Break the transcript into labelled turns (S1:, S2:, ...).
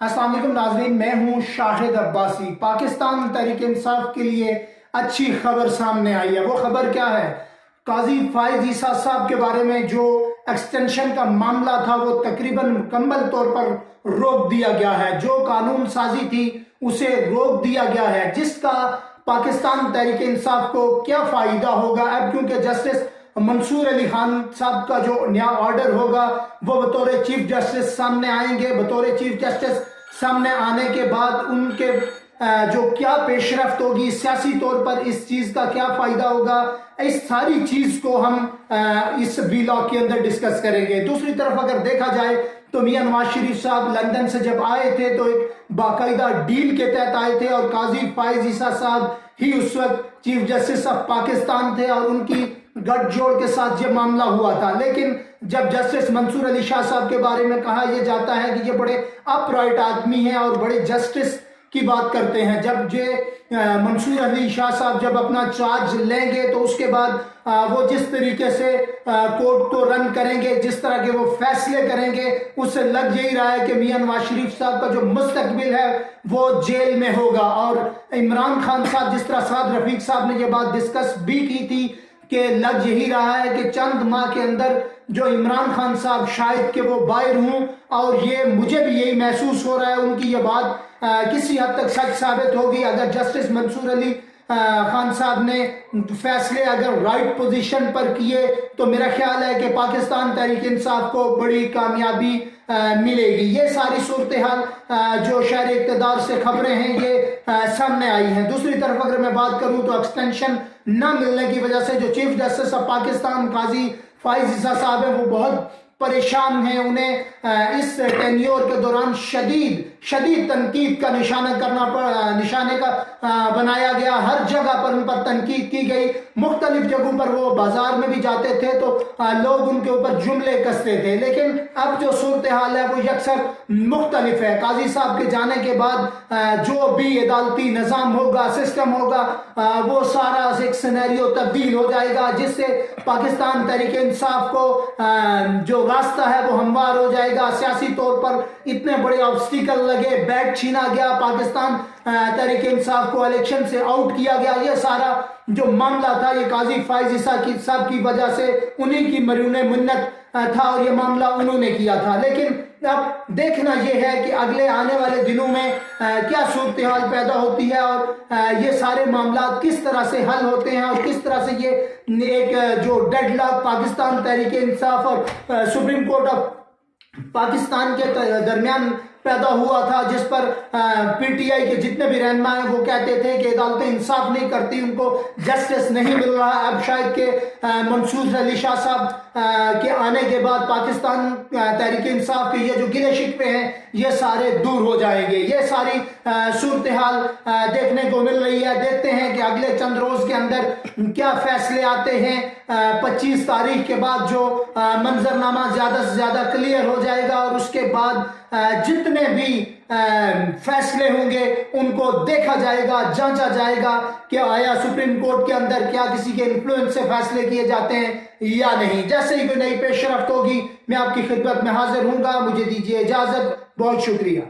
S1: अस्सलाम वालेकुम नाज़रीन, मैं हूँ शाहिद अब्बासी। पाकिस्तान तहरीक इंसाफ के लिए अच्छी खबर सामने आई है। वो खबर क्या है? काजी फाइज ईसा साहब के बारे में जो एक्सटेंशन का मामला था वो तकरीबन मुकम्मल तौर पर रोक दिया गया है। जो कानून साजी थी उसे रोक दिया गया है, जिसका पाकिस्तान तहरीक इंसाफ को क्या फ़ायदा होगा। अब क्योंकि जस्टिस मंसूर अली खान साहब का जो नया ऑर्डर होगा वो बतौर चीफ जस्टिस सामने आएंगे। बतौर चीफ जस्टिस सामने आने के बाद उनके जो क्या पेशरफ्त होगी सियासी तौर पर, इस चीज़ का क्या फ़ायदा होगा, इस सारी चीज़ को हम इस वीलॉग के अंदर डिस्कस करेंगे। दूसरी तरफ अगर देखा जाए तो मियां नवाज शरीफ साहब लंदन से जब आए थे तो एक बाकायदा डील के तहत आए थे और काजी फाइज ईसा साहब ही उस वक्त चीफ जस्टिस ऑफ पाकिस्तान थे और उनकी गठजोड़ के साथ ये मामला हुआ था। लेकिन जब जस्टिस मंसूर अली शाह साहब के बारे में कहा यह जाता है कि ये बड़े अपराइट आदमी हैं और बड़े जस्टिस की बात करते हैं, जब मंसूर अली शाह साहब जब अपना चार्ज लेंगे तो उसके बाद वो जिस तरीके से कोर्ट को रन करेंगे, जिस तरह के वो फैसले करेंगे, उससे लग यही रहा है कि मियां नवाज शरीफ साहब का जो मुस्तकबिल है वो जेल में होगा। और इमरान खान साहब, जिस तरह साद रफीक साहब ने ये बात डिस्कस भी की थी कि लग यही रहा है कि चंद माह के अंदर जो इमरान खान साहब शायद कि वो बाहर हूँ, और ये मुझे भी यही महसूस हो रहा है उनकी ये बात किसी हद तक सच साबित होगी। अगर जस्टिस मंसूर अली खान साहब ने फैसले अगर राइट पोजीशन पर किए तो मेरा ख्याल है कि पाकिस्तान तहरीक इंसाफ को बड़ी कामयाबी मिलेगी। ये सारी सूरत हाल जो शहर इक़्तिदार से खबरें हैं ये सामने आई हैं। दूसरी तरफ अगर मैं बात करूं तो एक्सटेंशन न मिलने की वजह से जो चीफ जस्टिस ऑफ पाकिस्तान काजी फाइज ईसा साहब है वो बहुत परेशान हैं। उन्हें इस टेन्योर के दौरान शदीद तनकीद का निशाने का बनाया गया। हर जगह पर उन पर तनकीद की गई। मुख्तलिफ जगहों पर वो बाजार में भी जाते थे तो लोग उनके ऊपर जुमले कसते थे। लेकिन अब जो सूरत हाल है वो यकसर मुख्तलिफ है। काजी साहब के जाने के बाद जो भी अदालती निज़ाम होगा, सिस्टम होगा, वो सारा एक सिनेरियो तब्दील हो जाएगा, जिससे पाकिस्तान तहरीक इंसाफ को जो रास्ता है वो हमवार हो जाएगा। सियासी तौर पर इतने बड़े ऑब्स्टिकल लगे, बैट छीना गया, पाकिस्तान तहरीक इंसाफ को इलेक्शन से आउट किया गया। ये सारा जो मामला था ये काजी फाइज ईसा साहब की वजह से, उन्हीं की मरूने मिन्नत था और ये मामला उन्होंने किया था। लेकिन अब देखना यह है कि अगले आने वाले दिनों में क्या सूरत हाल पैदा होती है और ये सारे मामला किस तरह से हल होते हैं और किस तरह से ये एक जो डेडलॉक पाकिस्तान तहरीक इंसाफ और सुप्रीम कोर्ट ऑफ पाकिस्तान के दरमियान पैदा हुआ था, जिस पर पीटीआई के जितने भी रहनुमा हैं वो कहते थे कि अदालतें इंसाफ नहीं करती, उनको जस्टिस नहीं मिल रहा। अब शायद के मंसूर अली शाह साहब के आने के बाद पाकिस्तान तहरीक इंसाफ के ये जो गिले शिकवे हैं ये सारे दूर हो जाएंगे। ये सारी सूरत हाल देखने को मिल रही है। देखते हैं कि अगले चंद रोज के अंदर क्या फैसले आते हैं। 25 तारीख के बाद जो मंजरनामा ज्यादा से ज्यादा क्लियर हो जाएगा और उसके बाद जितने भी फैसले होंगे उनको देखा जाएगा, जांचा जाएगा कि आया सुप्रीम कोर्ट के अंदर क्या किसी के इन्फ्लुएंस से फैसले किए जाते हैं या नहीं। जैसे ही कोई नई पेशरफ्त होगी मैं आपकी खिदमत में हाजिर हूंगा। मुझे दीजिए इजाजत, बहुत शुक्रिया।